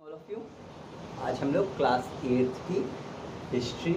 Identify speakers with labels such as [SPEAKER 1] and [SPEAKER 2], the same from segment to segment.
[SPEAKER 1] All of you. आज हम लोग क्लास 8 की हिस्ट्री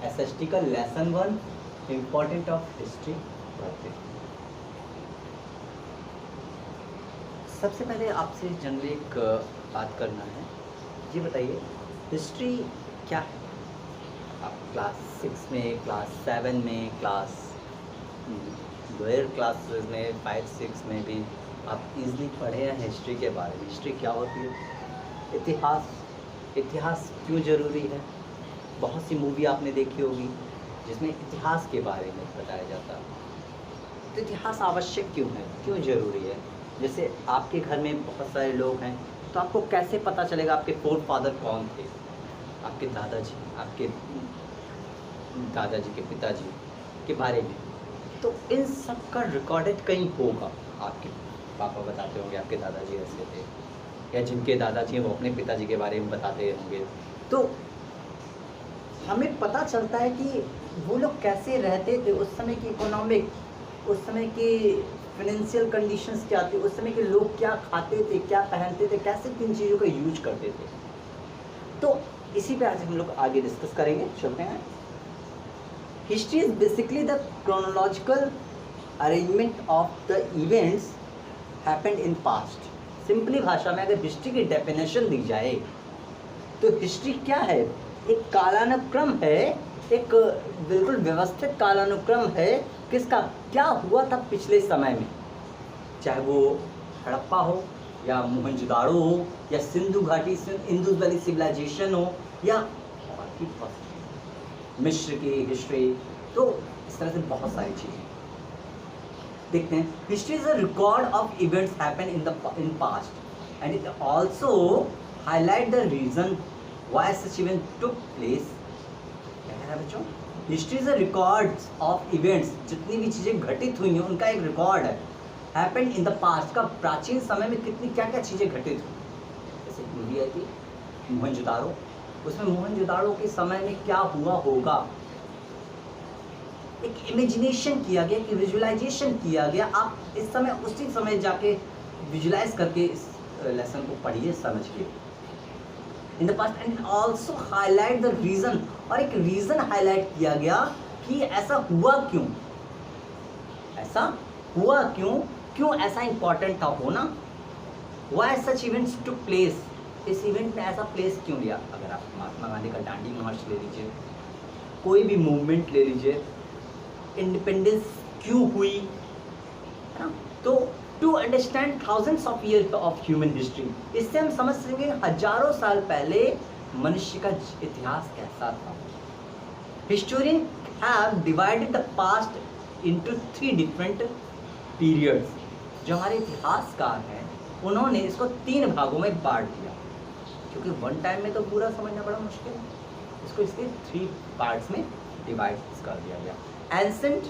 [SPEAKER 1] एसएसटी का लेसन 1 इम्पोर्टेंट ऑफ हिस्ट्री पढ़ते हैं। सबसे पहले आपसे जनरली एक बात करना है, ये बताइए हिस्ट्री क्या है? आप क्लास 6 में, क्लास 7 में, क्लास लोअर क्लासेस में 5-6 में भी आप इजीली पढ़े हैं हिस्ट्री के बारे में। हिस्ट्री क्या होती है? इतिहास क्यों ज़रूरी है? बहुत सी मूवी आपने देखी होगी जिसमें इतिहास के बारे में बताया जाता है। तो इतिहास आवश्यक क्यों है, क्यों ज़रूरी है? जैसे आपके घर में बहुत सारे लोग हैं, तो आपको कैसे पता चलेगा आपके फोर फादर कौन थे? आपके दादाजी, आपके दादाजी के पिताजी के बारे में। तो इन सब का रिकॉर्डेड कहीं होगा। आपके पापा बताते होंगे आपके दादाजी ऐसे थे, या जिनके दादाजी हैं वो अपने पिताजी के बारे में बताते होंगे। तो हमें पता चलता है कि वो लोग कैसे रहते थे, उस समय की इकोनॉमिक, उस समय की फाइनेंशियल कंडीशंस क्या थी, उस समय के लोग क्या खाते थे, क्या पहनते थे, कैसे किन चीज़ों का यूज करते थे। तो इसी पे आज हम लोग आगे डिस्कस करेंगे। चलते हैं। History is basically the chronological arrangement of the events happened in past. Simply भाषा में अगर हिस्ट्री की डेफिनेशन दी जाए तो हिस्ट्री क्या है? एक कालानुक्रम है, एक बिल्कुल व्यवस्थित कालानुक्रम है किसका, क्या हुआ था पिछले समय में, चाहे वो हड़प्पा हो या मोहनजोदाड़ो हो या सिंधु घाटी इंडस वैली सिविलाइजेशन हो या और भी मिस्र की हिस्ट्री। तो इस तरह से बहुत सारी चीज़ें देखते हैं। History is a record of events happen in past and it also highlight the reason why such event took place. क्या कह रहा है बच्चों? History is a record of events, जितनी भी चीज़ें घटित हुई हैं उनका एक रिकॉर्ड है। हैपन इन द पास्ट का प्राचीन समय में कितनी क्या क्या चीज़ें घटित हुई। जैसे मूवी आई थी मोहनजोदाड़ो, उसमें मोहनजोदाड़ो के समय में क्या हुआ होगा, एक इमेजिनेशन किया गया, कि विजुअलाइजेशन किया गया। आप इस समय उसी समय जाके विजुलाइज करके इस लेसन को पढ़िए, समझिए। In the past and also highlight the reason, और एक रीजन हाईलाइट किया गया कि ऐसा हुआ क्यों, ऐसा हुआ क्यों, क्यों ऐसा इंपॉर्टेंट था होना। Why such events took place, इस इवेंट ने ऐसा प्लेस क्यों लिया। अगर आप महात्मा गांधी का दांडी मार्च ले लीजिए, कोई भी मूवमेंट ले लीजिए, इंडिपेंडेंस क्यों हुई, है ना। तो to understand thousands of year of human history, इससे हम समझ सकेंगे हजारों साल पहले मनुष्य का इतिहास कैसा था। Historian have divided the past into 3 different periods. जो हमारे इतिहासकार हैं उन्होंने इसको 3 भागों में बांट दिया, क्योंकि वन टाइम में तो पूरा समझना बड़ा मुश्किल है। इसको इसके 3 पार्ट्स में डिवाइड कर दिया गया। एंसेंट,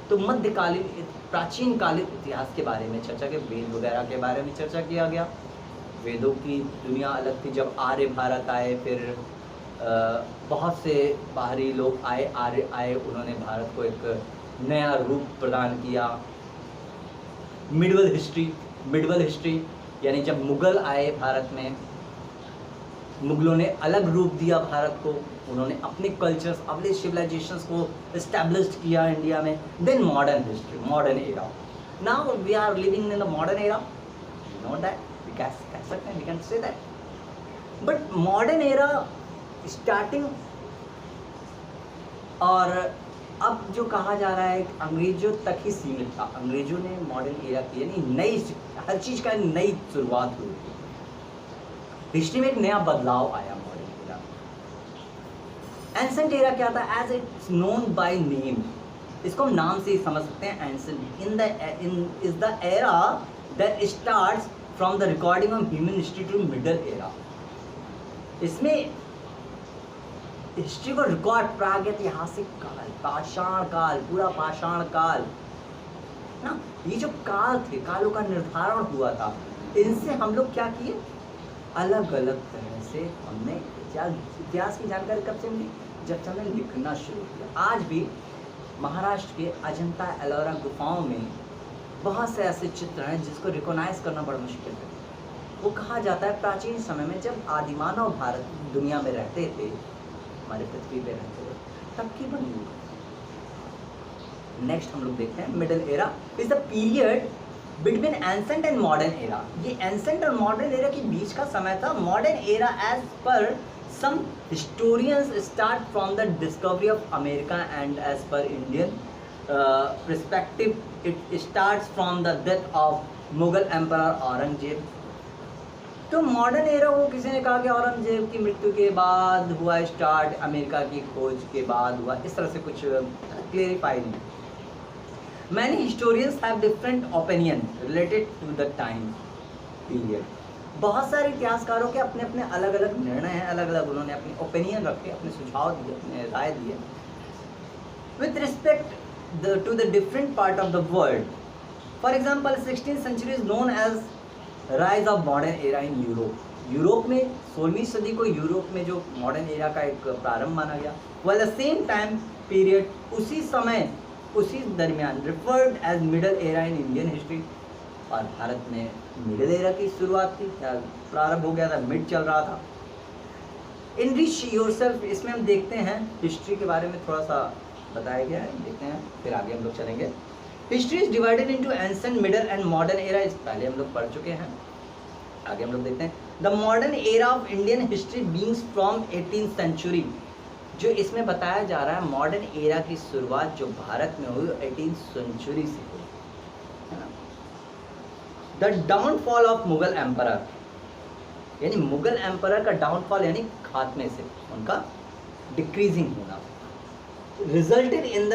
[SPEAKER 1] तो मध्यकालीन प्राचीन कालीन इतिहास के बारे में चर्चा के, वेद वगैरह के बारे में चर्चा किया गया। वेदों की दुनिया अलग थी, जब आर्य भारत आए, फिर बहुत से बाहरी लोग आर्य आए, उन्होंने भारत को एक नया रूप प्रदान किया। मिडवल हिस्ट्री यानी जब मुगल आए भारत में, मुगलों ने अलग रूप दिया भारत को, उन्होंने अपने कल्चर्स, अपने सिविलाइजेशंस को एस्टैब्लिश्ड किया इंडिया में। Then modern history, modern era. Now we are living in the modern era, know that we कह सकते हैं, we can say that. But modern era starting, और अब जो कहा जा रहा है अंग्रेजों तक ही सीमित था। अंग्रेजों ने मॉडर्न एरा की यानी नई, हर चीज़ का नई शुरुआत हुई। हिस्ट्री में एक नया बदलाव आया मॉडर्न एरा। एंसेंट एरा क्या था? As it's known by name, इसको हम नाम से ही समझ सकते हैं। Ancient is the era that starts from the recording of human history to middle era. इसमें हिस्ट्री को रिकॉर्ड, प्रागैतिहासिक काल, पाषाण काल, पूरा पाषाण काल ना, ये जो काल थे, कालों का निर्धारण हुआ था। इनसे हम लोग क्या किए, अलग अलग तरह से हमने इतिहास की जानकारी कब से मिली, जब से हमने लिखना शुरू किया। आज भी महाराष्ट्र के अजंता एलोरा गुफाओं में बहुत से ऐसे चित्र हैं जिसको रिकॉग्नाइज करना बड़ा मुश्किल है। वो कहा जाता है प्राचीन समय में जब आदिमानव भारत दुनिया में रहते थे, हमारे पृथ्वी पे रहते थे, तब की बनी हुई। नेक्स्ट हम लोग देखते हैं middle era is the period between ancient and modern era. ये एंसेंट और मॉडर्न एरा के बीच का समय था। Modern era as per some historians start from the discovery of America and as per Indian perspective it starts from the death of Mughal emperor Aurangzeb. तो modern era वो किसी ने कहा कि औरंगजेब की मृत्यु के बाद हुआ स्टार्ट, अमेरिका की खोज के बाद हुआ, इस तरह से कुछ क्लेरिफाई नहीं। Many historians have different opinion related to the time period. बहुत सारे इतिहासकारों के अपने अपने अलग अलग निर्णय हैं, अलग अलग उन्होंने अपनी ओपिनियन रखे, अपने सुझाव दिए, अपने राय दिए with respect to the different part of the world. For example, 16th century is known as rise of modern era in Europe. Europe में 16वीं सदी को यूरोप में जो मॉडर्न एरा का एक प्रारंभ माना गया। While the same time period, उसी समय उसी दरमियान referred as middle era in Indian history, और भारत में मिडिल एरा की शुरुआत थी, क्या प्रारंभ हो गया था, मिड चल रहा था। Enrich yourself, इसमें हम देखते हैं हिस्ट्री के बारे में थोड़ा सा बताया गया है, देखते हैं फिर आगे हम लोग चलेंगे। History is divided into ancient, middle and modern era, इस पहले हम लोग पढ़ चुके हैं। आगे हम लोग देखते हैं the modern era of Indian history begins from 18th century. जो इसमें बताया जा रहा है मॉडर्न एरा की शुरुआत जो भारत में हुई 18th सेंचुरी से हुई, है ना। The downfall of Mughal emperor, यानी मुगल एम्परर का डाउनफॉल यानी खात्मे से, उनका डिक्रीजिंग होना, resulted in the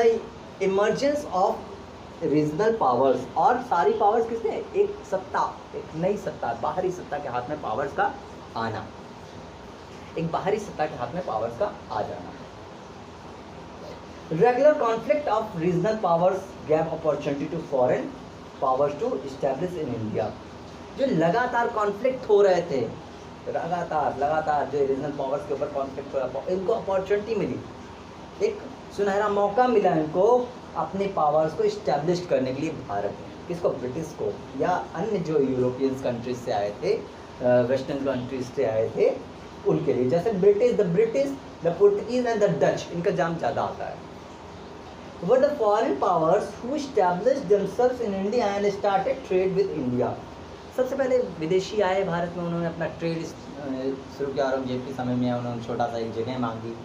[SPEAKER 1] emergence of regional powers. और सारी पावर्स किसने, एक सत्ता, एक नई सत्ता, बाहरी सत्ता के हाथ में पावर्स का आना, एक बाहरी सत्ता के हाथ में पावर्स का आ जाना। Regular conflict of regional powers gave opportunity to foreign powers to establish in India. जो लगातार कॉन्फ्लिक्ट हो रहे थे, लगातार जो रीजनल पावर्स के ऊपर कॉन्फ्लिक्ट हो रहा था, इनको अपॉर्चुनिटी मिली, एक सुनहरा मौका मिला इनको अपने पावर्स को इस्टेब्लिश करने के लिए भारत में। किसको, ब्रिटिश को, या अन्य जो यूरोपियन कंट्रीज से आए थे, वेस्टर्न कंट्रीज से आए थे, उनके लिए। जैसे British, the Portuguese and the Dutch, इनका जाम ज़्यादा आता है। Were the foreign powers who established themselves in India and started trade with India. सबसे पहले विदेशी आए भारत में, उन्होंने अपना ट्रेड शुरू किया। औरंगजेब के समय में उन्होंने छोटा सा एक जगह मांगी,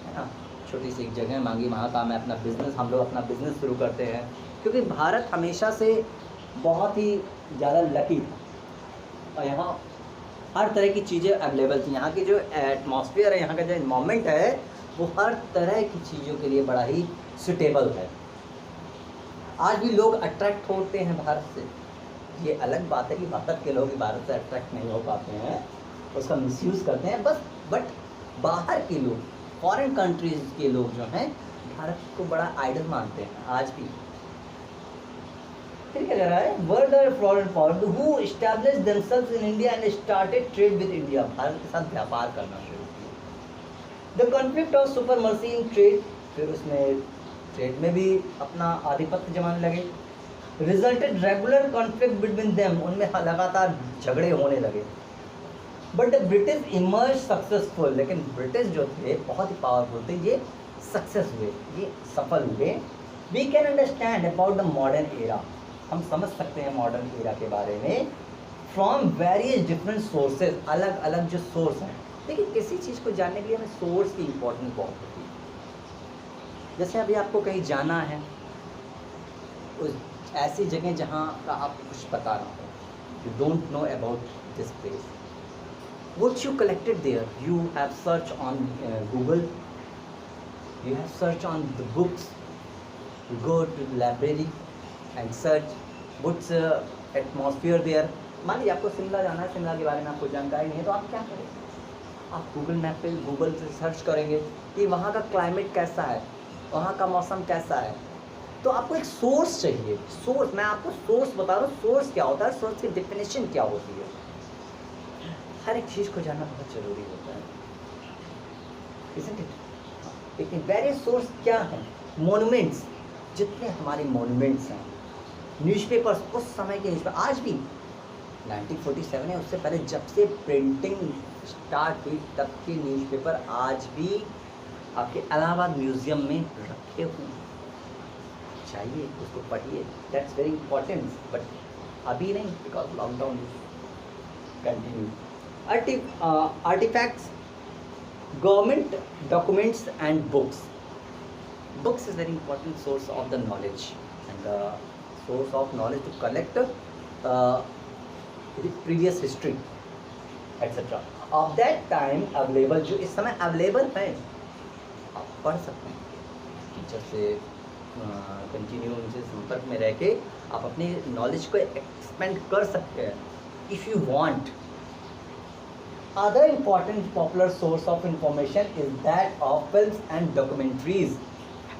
[SPEAKER 1] है ना, छोटी सी एक जगह मांगी, वहाँ का मैं अपना बिजनेस, हम लोग अपना बिजनेस शुरू करते हैं। क्योंकि भारत हमेशा से बहुत ही ज़्यादा लकी था और यहाँ हर तरह की चीज़ें अवेलेबल थी। यहाँ की जो एटमॉस्फेयर है, यहाँ का जो इन्वायरमेंट है, वो हर तरह की चीज़ों के लिए बड़ा ही सुटेबल है। आज भी लोग अट्रैक्ट होते हैं भारत से। ये अलग बात है कि भारत के लोग भारत से अट्रैक्ट नहीं हो पाते हैं, उसका मिसयूज़ करते हैं बस। बट बाहर के लोग, फॉरेन कंट्रीज के लोग जो हैं, भारत को बड़ा आइडल मानते हैं आज भी। फिर क्या कह रहा है, were the foreign power who established themselves in India and started trade with India, Bharat के साथ व्यापार करना शुरू किया। The conflict of supremacy in trade, फिर उसमें ट्रेड में भी अपना आधिपत्य जमाने लगे। Resulted regular conflict between them, उनमें लगातार झगड़े होने लगे। But the British emerge successful, लेकिन ब्रिटिश जो थे बहुत ही पावरफुल थे, ये सक्सेस हुए, ये सफल हुए। We can understand about the modern era, हम समझ सकते हैं मॉडर्न एरा के बारे में फ्रॉम वेरियस डिफरेंट सोर्सेज, अलग अलग जो सोर्स हैं। देखिए, किसी चीज़ को जानने के लिए हमें सोर्स की इम्पोर्टेंस बहुत होती है। जैसे अभी आपको कहीं जाना है, उस ऐसी जगह जहाँ का आपको कुछ पता ना हो, you don't know about this place, what you collected there, you have searched on Google, you have searched on the books, you go to the library and search what's atmosphere there। मान लीजिए आपको शिमला जाना है, शिमला के बारे में आपको जानकारी नहीं है, तो आप क्या करेंगे, आप गूगल मैप पे गूगल से सर्च करेंगे कि वहाँ का क्लाइमेट कैसा है, वहाँ का मौसम कैसा है। तो आपको एक सोर्स चाहिए। सोर्स, मैं आपको सोर्स बता रहा हूँ, सोर्स क्या होता है, सोर्स की डेफिनेशन क्या होती है। हर एक चीज़ को जानना बहुत ज़रूरी होता है, isn't it? लेकिन वेरियस सोर्स क्या हैं? मोनूमेंट्स, जितने हमारे मोनूमेंट्स हैं, न्यूज़पेपर्स, उस समय के न्यूज़पेपर आज भी 1947 है, उससे पहले जब से प्रिंटिंग स्टार्ट हुई तब के न्यूज़पेपर आज भी आपके इलाहाबाद म्यूज़ियम में रखे हुए हैं। चाहिए उसको पढ़िए, दैट्स वेरी इंपॉर्टेंट, बट अभी नहीं because lockdown continue. Artifacts, government documents and books. Books is very important source of the knowledge and source of knowledge to collect the previous history etc. of that time available, जो इस समय available है, आप पढ़ सकते हैं। Teacher से continue उनसे संपर्क में रह के आप अपने नॉलेज को एक्सपेंड कर सकते हैं if you want. Other important popular source of information is that of films and documentaries.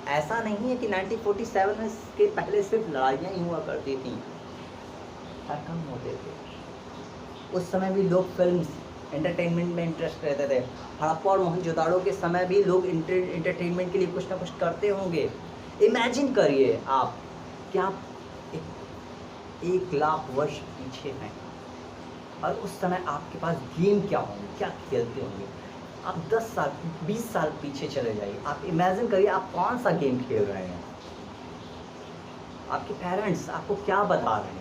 [SPEAKER 1] ऐसा नहीं है कि 1947 में के पहले सिर्फ लड़ाइयाँ ही हुआ करती थी, कम होते थे। उस समय भी लोग फिल्म्स एंटरटेनमेंट में इंटरेस्ट रहते थे। हड़प्पा और मोहनजोदाड़ो के समय भी लोग एंटरटेनमेंट के लिए कुछ ना कुछ करते होंगे। इमेजिन करिए आप कि आप 1,00,000 वर्ष पीछे हैं और उस समय आपके पास गेम क्या होंगे, क्या खेलते होंगे। आप 10 साल 20 साल पीछे चले जाइए, आप इमेजिन करिए आप कौन सा गेम खेल रहे हैं, आपके पेरेंट्स आपको क्या बता रहे हैं।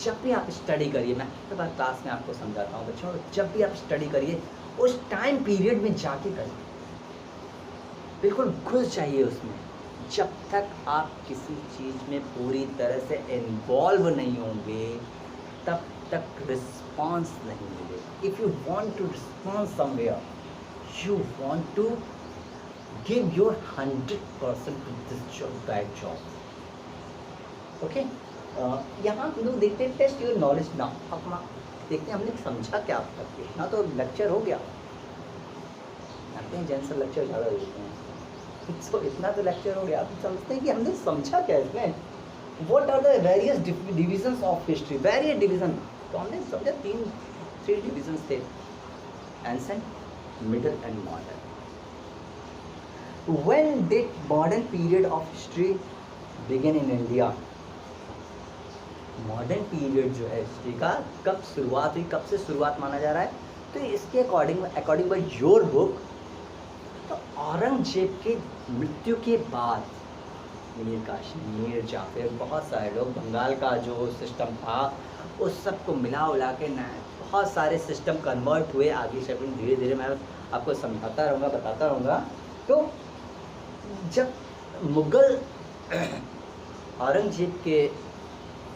[SPEAKER 1] जब भी आप स्टडी करिए, मैं हर बार क्लास में आपको समझाता हूँ बच्चों, जब भी आप स्टडी करिए उस टाइम पीरियड में जाके करिए, बिल्कुल घुस जाइए उसमें। जब तक आप किसी चीज़ में पूरी तरह से इन्वॉल्व नहीं होंगे तब तक रिस्पॉन्स नहीं मिलेगा। If you want to respond somewhere, you want to give your 100% to this job, that job. Okay, यहाँ हम लोग देखते हैं टेस्ट योर नॉलेज नाउ। अपना देखते हैं हमने समझा क्या अब तक। इतना तो लेक्चर हो गया, जानते हैं जेंट्स लेक्चर ज़्यादा देते हैं, तो इतना तो लेक्चर हो गया। आप समझते हैं कि हमने समझा क्या इसमें। What are the various divisions of history? Various division, तो हमने समझा 3 divisions थे, ancient, middle and modern. When did modern period of history begin in India? Modern period जो है हिस्ट्री का कब शुरुआत हुई, कब से शुरुआत माना जा रहा है? तो इसके अकॉर्डिंग बाय योर बुक, तो औरंगजेब के मृत्यु के बाद मीर कासिम, मीर जाफर, बहुत सारे लोग, बंगाल का जो सिस्टम था उस सब को मिला उला के बहुत सारे सिस्टम कन्वर्ट हुए। आगे चल धीरे धीरे मैं आपको समझाता रहूँगा, बताता रहूँगा। तो जब मुग़ल औरंगजेब के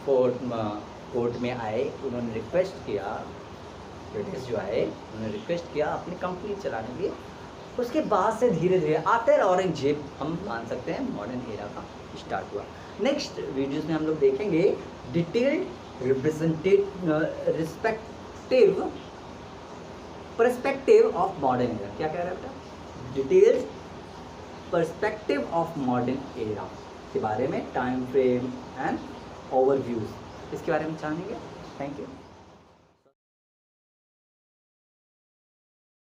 [SPEAKER 1] कोर्ट में आए, उन्होंने रिक्वेस्ट किया, ब्रिटिश जो आए उन्होंने रिक्वेस्ट किया अपनी कंपनी चलाने के लिए। उसके बाद से धीरे धीरे आफ्टर औरंगजेब हम मान सकते हैं मॉडर्न एरा का स्टार्ट हुआ। नेक्स्ट वीडियोस में हम लोग देखेंगे detailed perspective of modern era. क्या कह रहा है बेटा? Detailed perspective of modern era के बारे में, टाइम फ्रेम एंड ओवरव्यूज, इसके बारे में जानेंगे। Thank you.